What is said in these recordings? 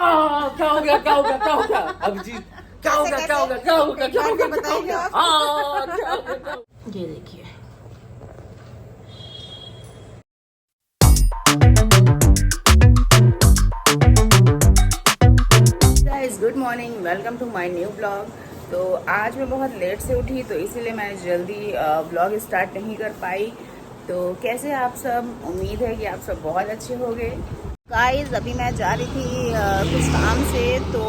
क्या हो गया क्या हो गया क्या हो गया अभिजीत, क्या हो गया क्या हो गया क्या हो गया क्या हो गया बताइए आप। क्या हो गया। ये देखिए guys, good morning, welcome to my new blog. तो आज मैं बहुत लेट से उठी तो इसीलिए मैंने जल्दी ब्लॉग स्टार्ट नहीं कर पाई। तो कैसे आप सब, उम्मीद है कि आप सब बहुत अच्छे होंगे। गाइस, अभी मैं जा रही थी कुछ काम से, तो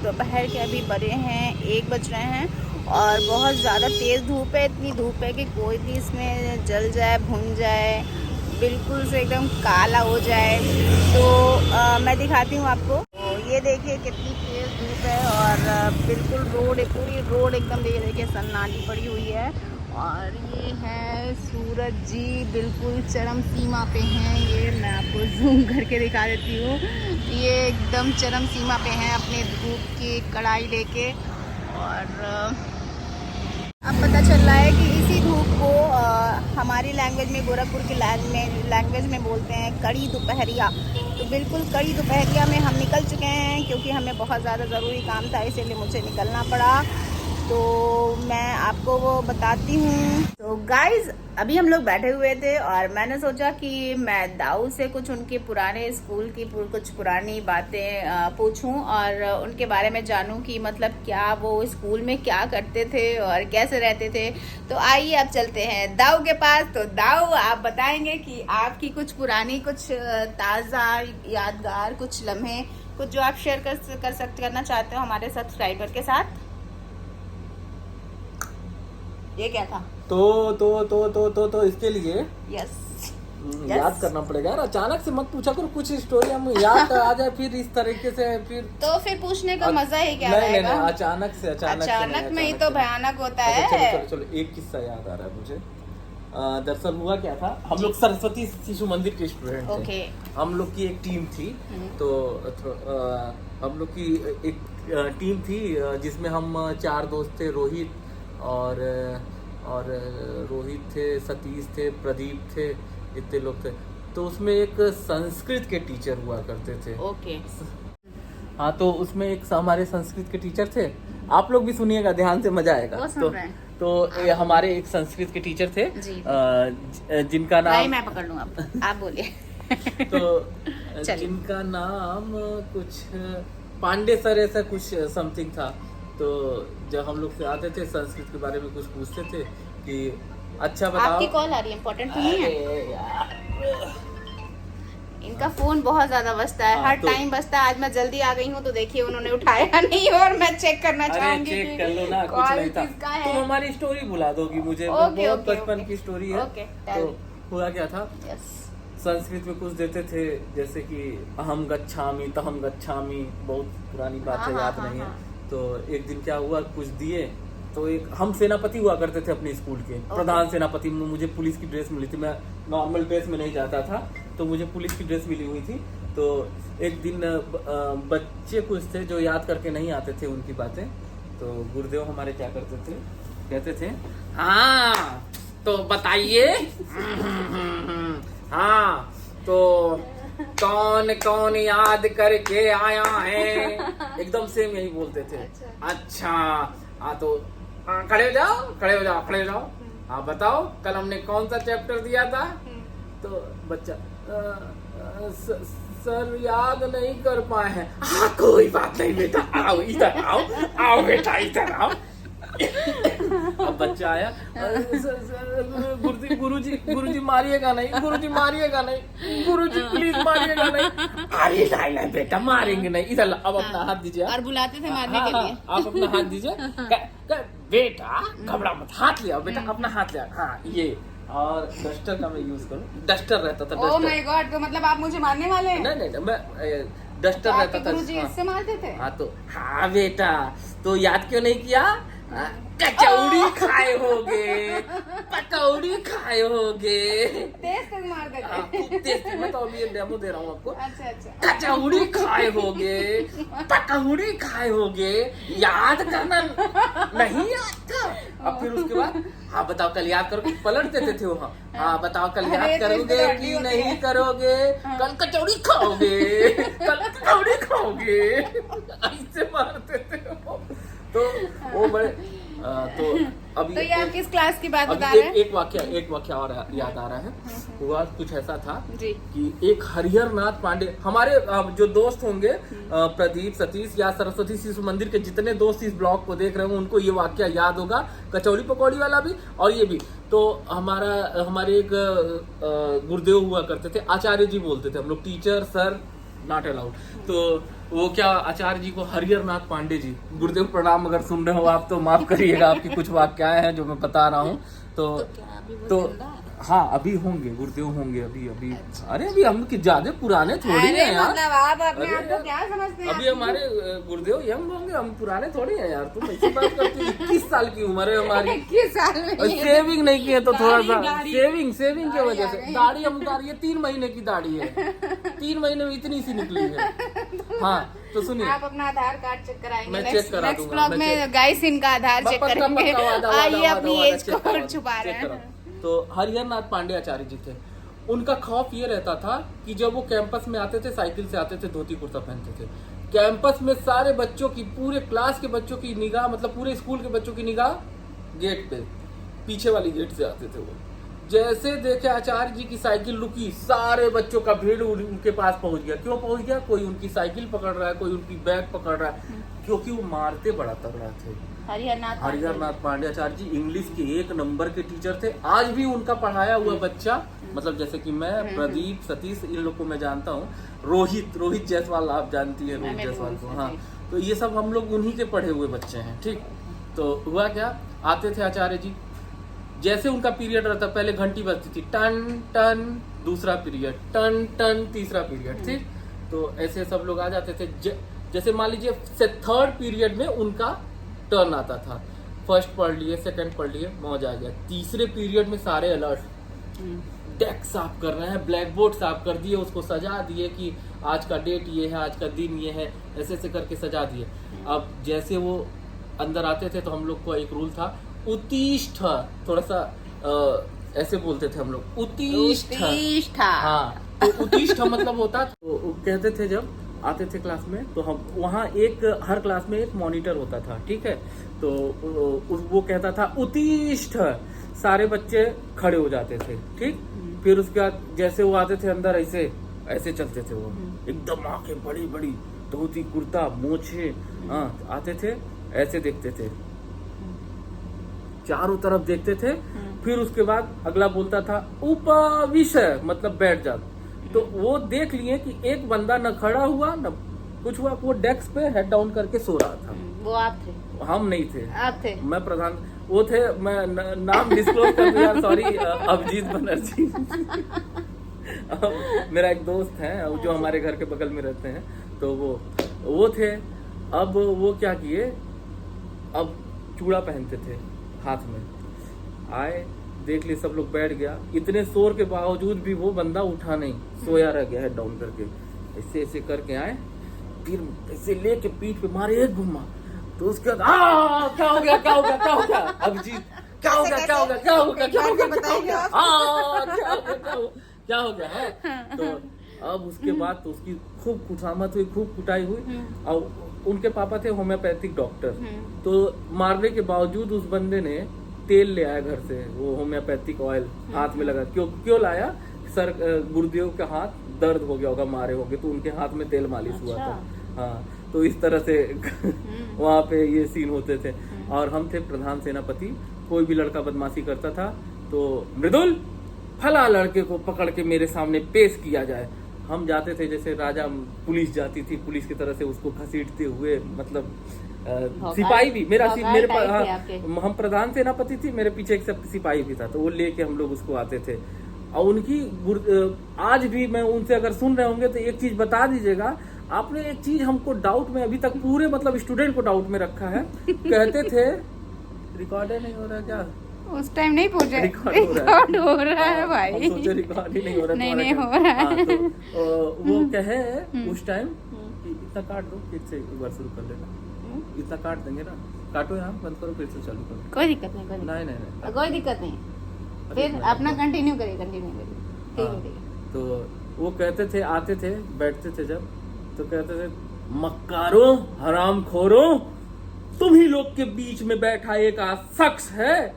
दोपहर के अभी बजे हैं 1 बज रहे हैं और बहुत ज़्यादा तेज़ धूप है। इतनी धूप है कि कोई भी इसमें जल जाए, भुन जाए, बिल्कुल से एकदम काला हो जाए। तो मैं दिखाती हूँ आपको। तो ये देखिए कितनी तेज़ धूप है और बिल्कुल रोड, पूरी रोड एकदम देखिए सन्नाटी पड़ी हुई है। और ये है सूरज जी, बिल्कुल चरम सीमा पे हैं। ये मैं आपको जूम करके दिखा देती हूँ। ये एकदम चरम सीमा पे हैं अपने धूप की कड़ाई लेके। और अब पता चल रहा है कि इसी धूप को हमारी लैंग्वेज में, गोरखपुर की लैंग्वेज में बोलते हैं कड़ी दोपहरिया। तो बिल्कुल कड़ी दोपहरिया में हम निकल चुके हैं, क्योंकि हमें बहुत ज़्यादा ज़रूरी काम था, इसीलिए मुझे निकलना पड़ा। तो मैं आपको वो बताती हूँ। तो गाइज, अभी हम लोग बैठे हुए थे और मैंने सोचा कि मैं दाऊ से कुछ उनके पुराने स्कूल की कुछ पुरानी बातें पूछूं और उनके बारे में जानूं कि मतलब क्या वो स्कूल में क्या करते थे और कैसे रहते थे। तो आइए अब चलते हैं दाऊ के पास। तो दाऊ, आप बताएंगे कि आपकी कुछ पुरानी, कुछ ताज़ा यादगार, कुछ लम्हे, कुछ जो आप शेयर करना चाहते हो हमारे सब्सक्राइबर के साथ। ये क्या था? तो इसके लिए यस, याद करना पड़ेगा यार। अचानक से मत पूछा करो, कुछ स्टोरी हम याद आ जाए फिर इस तरीके से फिर पूछने का मजा ही क्या नहीं, रहेगा। नहीं, अचानक में ही तो भयानक होता है। चलो एक किस्सा याद आ रहा है मुझे। दरअसल हुआ क्या था, हम लोग सरस्वती शिशु मंदिर के स्टूडेंट थे। हम लोग की एक टीम थी। तो हम लोग की एक टीम थी जिसमें हम 4 दोस्त थे। रोहित और रोहित थे, सतीश थे, प्रदीप थे, इतने लोग थे। तो उसमें एक संस्कृत के टीचर हुआ करते थे। ओके। हाँ, तो उसमें एक हमारे संस्कृत के टीचर थे। आप लोग भी सुनिएगा, ध्यान से, मजा आएगा। तो हमारे एक संस्कृत के टीचर थे जिनका नाम नहीं, मैं पकड़ लूंगा, आप बोलिए। तो जिनका नाम कुछ पांडे सर ऐसा कुछ समथिंग था। तो जब हम लोग से आते थे, संस्कृत के बारे में कुछ पूछते थे कि अच्छा बताओ। आपकी कॉल आ रही है, इम्पोर्टेंट तो नहीं है? इनका फोन बहुत ज्यादा बजता है, हर टाइम बजता है। आज मैं जल्दी आ गई हूँ तो देखिए उन्होंने उठाया नहीं और मैं चेक करना चाहूंगी। चेक कर लो ना, कुछ नहीं था। तुम हमारी स्टोरी बुला दोगी मुझे, बहुत बचपन की स्टोरी है। तो हुआ क्या था, संस्कृत में कुछ देते थे जैसे कि अहम गच्छामि, तहम गच्छामि, बहुत पुरानी बात है, याद नहीं है। तो एक दिन क्या हुआ, कुछ दिए। तो एक हम सेनापति हुआ करते थे अपने स्कूल के, प्रधान सेनापति। मुझे पुलिस की ड्रेस मिली थी, मैं नॉर्मल ड्रेस में नहीं जाता था, तो मुझे पुलिस की ड्रेस मिली हुई थी। तो एक दिन बच्चे कुछ थे जो याद करके नहीं आते थे उनकी बातें। तो गुरुदेव हमारे क्या करते थे, कहते थे हाँ तो बताइए। हाँ तो कौन कौन याद करके आया है, एकदम सेम यही बोलते थे। अच्छा हाँ, तो खड़े हो जाओ, खड़े हो जाओ, खड़े हो जाओ। हाँ बताओ, कल हमने कौन सा चैप्टर दिया था? तो बच्चा सर याद नहीं कर पाए हैं। हाँ कोई बात नहीं बेटा, आओ इधर आओ, आओ बेटा इधर आओ। अब बच्चा आया, गुरुजी मारिएगा नहीं, गुरुजी मारिएगा नहीं, गुरुजी प्लीज मारिएगा नहीं। अरे नहीं नहीं बेटा, मारेंगे नहीं, इधर अब अपना हाथ दीजिए। और बुलाते थे मारने के लिए। आप अपना हाथ दीजिए। बेटा घबरा मत, हाथ ले आओ बेटा, अपना हाथ ले आओ। हाँ ये, और डस्टर का मैं यूज करूँ, डस्टर रहता था। ओह माय गॉड, तो मतलब आप मुझे मारने वाले हैं? नहीं, मैं डस्टर रहता था। गुरुजी इससे मारते थे? हाँ तो हाँ बेटा, तो याद क्यों नहीं किया? कचौड़ी खाए होगे, पकौड़ी खाए होगे। तेज मारते थे। तेज, मैं तो अभी डेमो दे रहा हूँ आपको। अच्छा। कचौड़ी खाए होगे, पकौड़ी खाए होगे, याद करना नहीं याद था। अब फिर उसके बाद हाँ बताओ कल याद करोगे, पलट देते थे वहाँ। हाँ बताओ कल याद करोगे कि नहीं करोगे? कल कचौड़ी खाओगे, कल कचौड़ी खाओगे। जाएंगे ऐसे मारते थे वो। तो वो बड़े तो अभी तो ये आप किस क्लास की बात बता अभी रहे हैं? एक वाक्य और याद आ रहा है। हुआ कुछ ऐसा था जी। कि एक हरिहर नाथ पांडे, हमारे जो दोस्त होंगे प्रदीप, सतीश या सरस्वती शिशु मंदिर के जितने दोस्त इस ब्लॉग को देख रहे हैं उनको ये वाक्य याद होगा, कचौड़ी पकौड़ी वाला भी और ये भी। तो हमारे एक गुरुदेव हुआ करते थे, आचार्य जी बोलते थे हम लोग, टीचर सर नॉट अलाउड। तो वो क्या आचार्य जी को हरिहर नाथ पांडे जी, गुरुदेव प्रणाम, अगर सुन रहे हो आप तो माफ करिएगा, आपकी कुछ वाक्याएं हैं जो मैं बता रहा हूँ। तो हाँ अभी होंगे गुरुदेव होंगे अभी। अरे अभी हम ज्यादा पुराने थोड़ी हैं यार, मतलब आप अपने आप को क्या समझते हैं? अभी हमारे गुरुदेव यंग होंगे, हम पुराने थोड़ी हैं यार। तुम ऐसी बात करती हो, 21 साल की उम्र है हमारी, 21 साल में सेविंग नहीं की है तो थोड़ा सा सेविंग की वजह से दाढ़ी हम उतारी है, 3 महीने की दाढ़ी है, 3 महीने में इतनी सी निकली है। हाँ तो सुनिए, आप अपना आधार कार्ड चेक कराएंगे, मैं चेक करा नेक्स्ट दूंगा। ब्लॉग में गाइस इनका आधार चेक करेंगे। आइए अपनी एज को छुपा रहे हैं। तो हरिहर नाथ पांडे आचार्य जी थे, उनका खौफ ये रहता था कि जब वो कैंपस में आते थे, साइकिल से आते थे, धोती कुर्ता पहनते थे, कैंपस में सारे बच्चों की, पूरे क्लास के बच्चों की निगाह, मतलब पूरे स्कूल के बच्चों की निगाह गेट पे, पीछे वाली गेट से आते थे वो। जैसे देखे आचार्य जी की साइकिल रुकी, सारे बच्चों का भीड़ उनके पास पहुंच गया। क्यों पहुंच गया? कोई उनकी साइकिल पकड़ रहा है, कोई उनकी बैग पकड़ रहा है, क्योंकि वो मारते बड़ा तगड़ा थे। हरिहर नाथ पांडे आचार्य जी इंग्लिश के 1 नंबर के टीचर थे। आज भी उनका पढ़ाया हुआ बच्चा, मतलब जैसे कि मैं, प्रदीप, सतीश, इन लोग को मैं जानता हूँ, रोहित जायसवाल आप जानती है, रोहित जायसवाल को, हाँ, तो ये सब हम लोग उन्हीं के पढ़े हुए बच्चे हैं। ठीक, तो हुआ क्या, आते थे आचार्य जी, जैसे उनका पीरियड रहता, पहले घंटी बजती थी, टन टन, दूसरा पीरियड, टन टन, तीसरा पीरियड। ठीक, तो ऐसे सब लोग आ जाते थे। जैसे मान लीजिए 3rd पीरियड में उनका टर्न आता था, फर्स्ट पढ़ लिए, सेकंड पढ़ लिए, मौज आ गया। तीसरे पीरियड में सारे अलर्ट, डेस्क साफ कर रहे हैं, ब्लैक बोर्ड साफ कर दिए, उसको सजा दिए कि आज का डेट ये है, आज का दिन ये है, ऐसे ऐसे करके सजा दिए। अब जैसे वो अंदर आते थे तो हम लोग को एक रूल था, उत्तिष्ठ, थोड़ा सा ऐसे बोलते थे हम लोग, उत्तिष्ठ। हाँ, तो उत्तिष्ठ मतलब होता, तो कहते थे जब आते थे क्लास में, तो हम वहाँ हर क्लास में एक मॉनिटर होता था। ठीक है, तो वो कहता था उत्तिष्ठ, सारे बच्चे खड़े हो जाते थे। ठीक, फिर उसके बाद जैसे वो आते थे अंदर, ऐसे चलते थे वो, एकदम आंखें बड़ी बड़ी, धोती कुर्ता, मोछे, हाँ, आते थे, ऐसे देखते थे, चारों तरफ देखते थे। फिर उसके बाद अगला बोलता था उपविशय, मतलब बैठ जा। तो वो देख लिए कि एक बंदा न खड़ा हुआ न कुछ हुआ, वो डेस्क पे हेड डाउन करके सो रहा था। वो आप थे? हम नहीं थे, आप थे? मैं प्रधान, वो थे, मैं नाम डिस्क्लोज कर दिया, सॉरी, अभिजीत बनर्जी। मेरा एक दोस्त है जो हमारे घर के बगल में रहते हैं, तो वो थे। अब वो क्या किए, अब चूड़ा पहनते थे हाथ में, आए, देख लिए सब लोग, बैठ गया। इतने शोर के बावजूद भी वो बंदा उठा नहीं, सोया रह गया, हेड डाउन करके, ऐसे ऐसे करके आए, फिर ऐसे लेके पीठ पे मारे एक घुमा। तो उसके बाद क्या हो गया अभिजीत, क्या हो गया है। तो अब उसके बाद तो उसकी खूब खुशामत हुई, खूब कुटाई हुई। और उनके पापा थे होम्योपैथिक डॉक्टर, तो मारने के बावजूद उस बंदे ने तेल ले आया घर से, वो होम्योपैथिक ऑयल हाथ में लगा। क्यों लाया? सर गुरुदेव का हाथ दर्द हो गया होगा, मारे होंगे, तो उनके हाथ में तेल मालिश हुआ था। हाँ, तो इस तरह से वहाँ पे ये सीन होते थे। और हम थे प्रधान सेनापति, कोई भी लड़का बदमाशी करता था तो मृदुल, फला लड़के को पकड़ के मेरे सामने पेश किया जाए। हम जाते थे, जैसे राजा पुलिस जाती थी, पुलिस की तरह से उसको घसीटते हुए, मतलब सिपाही भी मेरे पास, हम प्रधान सेनापति थी, मेरे पीछे एक सिपाही भी था, तो वो लेके हम लोग उसको आते थे। और उनकी आज भी मैं उनसे अगर सुन रहे होंगे तो एक चीज बता दीजिएगा, आपने एक चीज हमको डाउट में, अभी तक पूरे मतलब स्टूडेंट को डाउट में रखा है। कहते थे रिकॉर्ड नहीं हो रहा क्या? उस टाइम नहीं पूछे, रिकॉर्ड हो रहा है भाई, हम सोचे रिकॉर्ड ही नहीं हो रहा, नहीं हो रहा है। तो वो कहे उस टाइम कि इतना काट दो, फिर से एक बार शुरू कर लेना, इतना काट देंगे ना, काटो यहाँ, बंद करो, फिर से चालू करो, कोई दिक्कत नहीं, कोई दिक्कत नहीं, फिर अपना कंटिन्यू करिए, ठीक है। तो वो कहते थे, आते थे, बैठते थे जब, तो कहते थे मक्कारों, हरामखोरों, तुम ही लोग के बीच में बैठा एक शख्स है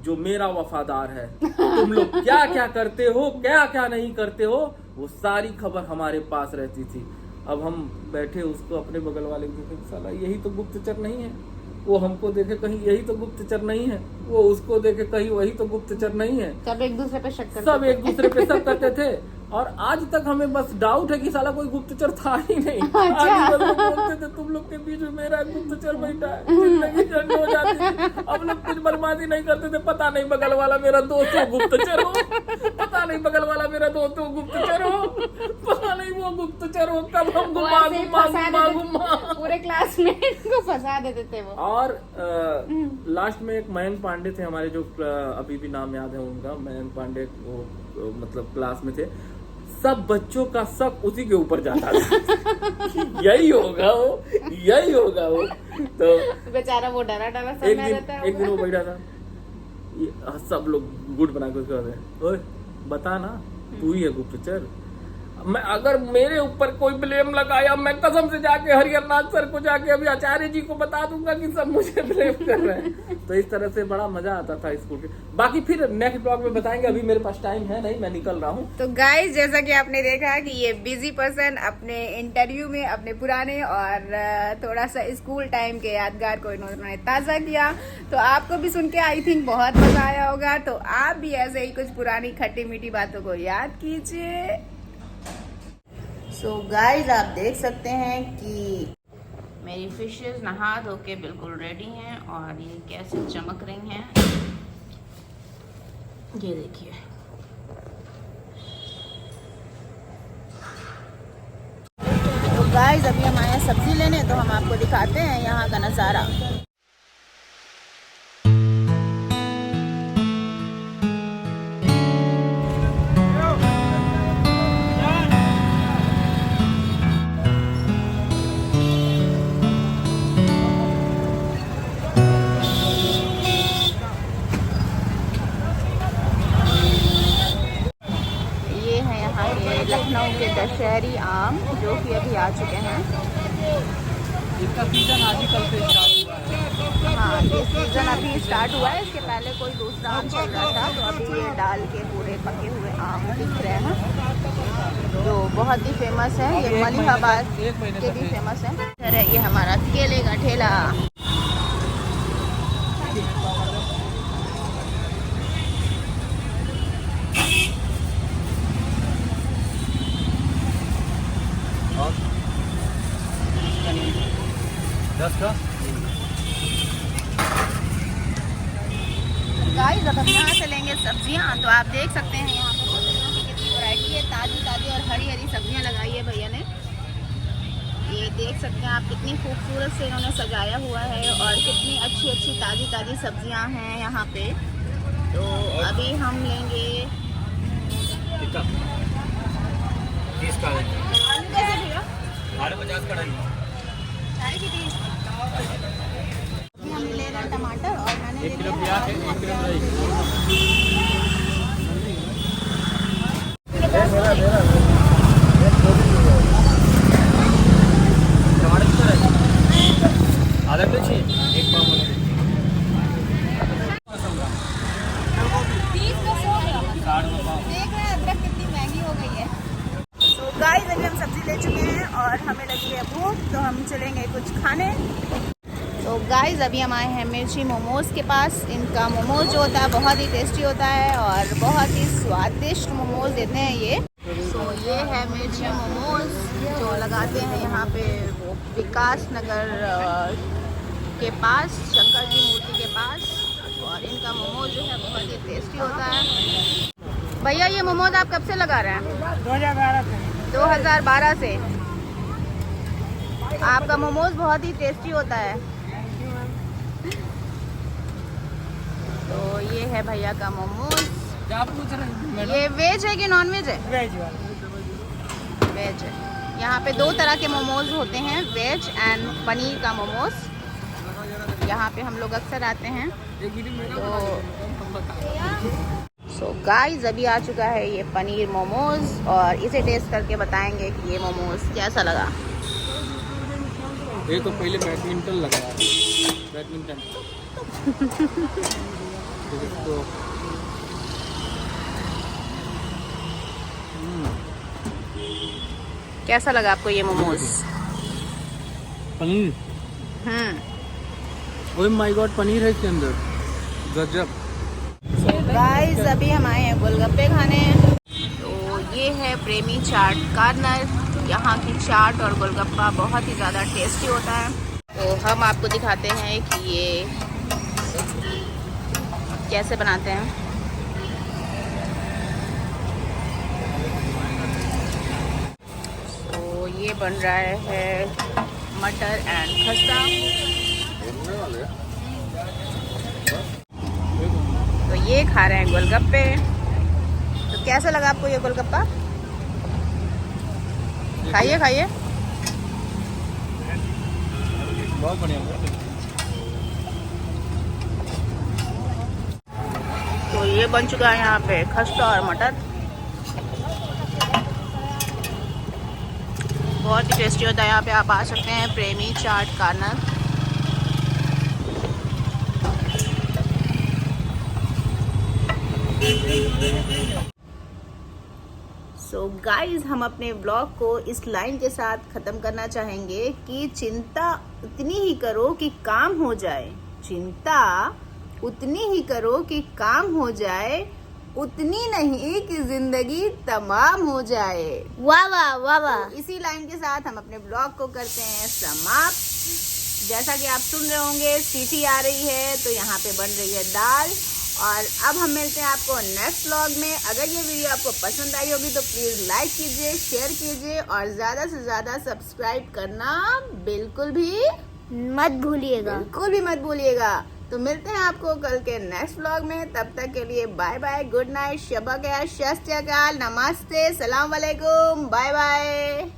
जो मेरा वफादार है। तुम लोग क्या क्या करते हो, क्या क्या नहीं करते हो, वो सारी खबर हमारे पास रहती थी। अब हम बैठे उसको अपने बगल वाले को देखे, साला यही तो गुप्तचर नहीं है। वो हमको देखे कहीं यही तो गुप्तचर नहीं है, वो उसको देखे कहीं वही तो गुप्तचर नहीं है। सब एक दूसरे पे शक करते सब एक दूसरे पे शक करते थे। और आज तक हमें बस डाउट है कि साला कोई गुप्तचर था ही नहीं। अच्छा। आज बस लोग बोलते थे तुम लोग के बीच में मेरा गुप्तचर बैठा है, जिंदगी झंड हो जाती थी। अब लोग कुछ बर्बादी नहीं करते थे, पता नहीं बगल वाला मेरा दोस्त हो गुप्तचर हो, पता नहीं बगल वाला मेरा दोस्त हो गुप्तचर हो, पता नहीं वो गुप्तचर हो, कब हमको मालूम पूरे क्लासमेट को फंसा देते थे वो। और लास्ट में एक मयंक पांडे थे हमारे, जो अभी भी नाम याद है उनका, मयंक पांडे, वो मतलब क्लास में थे। सब बच्चों का शक उसी के ऊपर जाता था। यही होगा वो, यही होगा वो। तो बेचारा वो डरा डरा समय रहता है। एक दिन वो बैठा था, सब लोग गुड बना के उसको, ओए बता ना तू ही है गुप्तचर। मैं अगर मेरे ऊपर कोई ब्लेम लगाया, मैं कसम से जाके हरिहरनाथ सर को जाके अभी आचार्य जी को बता दूंगा कि सब मुझे ब्लेम कर रहे हैं। तो इस तरह से बड़ा मजा आता था स्कूल के। बाकी फिर नेक्स्ट ब्लॉग में बताएंगे, अभी मेरे पास टाइम है नहीं, मैं निकल रहा हूँ। तो गाइस, जैसा कि आपने देखा कि ये बिजी पर्सन अपने इंटरव्यू में अपने पुराने और थोड़ा सा स्कूल टाइम के यादगार को इन्होंने ताजा किया। तो आपको भी सुन के आई थिंक बहुत मजा आया होगा। तो आप भी ऐसे ही कुछ पुरानी खट्टी मीठी बातों को याद कीजिए। सो गाइस, आप देख सकते हैं कि मेरी फिशेस नहा धो के बिल्कुल रेडी हैं और ये कैसे चमक रही हैं, ये देखिए। तो गाइस, अभी हम आए हैं सब्जी लेने, तो हम आपको दिखाते हैं यहाँ का नज़ारा। लखनऊ के दशहरी आम जो कि अभी आ चुके हैं। इसका सीजन आज ही कल से स्टार्ट हुआ है। हाँ, ये सीजन अभी स्टार्ट हुआ है। इसके पहले कोई दूसरा आम चल रहा था, तो अभी ये डाल के पूरे पके हुए आम दिख रहे हैं जो बहुत ही फेमस है। ये मलिहाबाद के भी फेमस है। ये हमारा केले का ठेला। गाइस, अब हम यहाँ से लेंगे सब्जियाँ। तो आप देख सकते हैं यहाँ पे सब्जियों की कितनी वैरायटी है, ताज़ी ताज़ी और हरी हरी सब्जियाँ लगाई है भैया ने। ये देख सकते हैं आप कितनी खूबसूरत से इन्होंने सजाया हुआ है और कितनी अच्छी अच्छी ताज़ी ताज़ी सब्जियाँ हैं यहाँ पे। तो अभी हम लेंगे आलू कैसे भैया? 50 कढ़ाई। हम ले रहे हैं टमाटर और मैंने ले लिया प्याज, 1 किलो आधा किलो चाहिए, 1 पाव। देख रहे हैं अदरक कितनी महंगी हो गई है। तो गाइस, अभी हम सब्जी ले चुके हैं और हमें लगी है भूख, तो हम चलेंगे कुछ खाने। तो गाइस, अभी हम आए हैं मिर्ची मोमोज़ के पास। इनका मोमोज़ जो होता है बहुत ही टेस्टी होता है और बहुत ही स्वादिष्ट मोमोज़ देते हैं ये। तो ये है मिर्ची मोमोज़ जो लगाते हैं यहाँ पे विकास नगर के पास, शंकर जी मूर्ति के पास। और इनका मोमोज़ जो है बहुत ही टेस्टी होता है। भैया, ये मोमोज़ आप कब से लगा रहे हैं? 2012 से। 2012 से। आपका मोमोज़ बहुत ही टेस्टी होता है। तो ये है भैया का मोमोज। क्या पूछ रहे हैं? ये वेज है कि नॉन वेज है? वेज वाला। वेज है। यहाँ पे 2 तरह के मोमोज होते हैं, वेज एंड पनीर का मोमोज। यहाँ पे हम लोग अक्सर आते हैं। सो गाइस, अभी आ चुका है ये पनीर मोमोज और इसे टेस्ट करके बताएंगे कि ये मोमोज कैसा लगा। ये तो पहले बैडमिंटन लग रहा है, बैडमिंटन तो कैसा लगा आपको ये momos? Paneer, oh my God, paneer है इसके अंदर, गजब। गाइस अभी हम आए हैं गोलगप्पे खाने। तो ये है प्रेमी चाट कॉर्नर। यहाँ की चाट और गोलगप्पा बहुत ही ज़्यादा टेस्टी होता है। तो हम आपको दिखाते हैं कि ये कैसे बनाते हैं। तो ये बन रहा है मटर एंड खस्ता। तो ये खा रहे हैं गोलगप्पे। तो कैसा लगा आपको ये गोलगप्पा? खाइए खाइए। बहुत बढ़िया। तो ये बन चुका है यहाँ पे खस्ता और मटर। बहुत ही टेस्टी होता है। यहाँ पे आप आ सकते हैं, प्रेमी चाट कॉर्नर। सो गाइज हम अपने ब्लॉग को इस लाइन के साथ ख़त्म करना चाहेंगे कि चिंता उतनी ही करो कि काम हो जाए, चिंता उतनी ही करो कि काम हो जाए, उतनी नहीं कि जिंदगी तमाम हो जाए। वाह वाह वाह वाह। तो इसी लाइन के साथ हम अपने ब्लॉग को करते हैं समाप्त। जैसा कि आप सुन रहे होंगे सीटी आ रही है, तो यहाँ पे बन रही है दाल। और अब हम मिलते हैं आपको नेक्स्ट व्लॉग में। अगर ये वीडियो आपको पसंद आई होगी तो प्लीज़ लाइक कीजिए, शेयर कीजिए और ज़्यादा से ज़्यादा सब्सक्राइब करना बिल्कुल भी मत भूलिएगा। बिल्कुल भी मत भूलिएगा। तो मिलते हैं आपको कल के नेक्स्ट व्लॉग में। तब तक के लिए bye bye, good night, Shaba खैर, शस्त्रकाल, नमस्ते, सलाम वालेकुम, बाय बाय।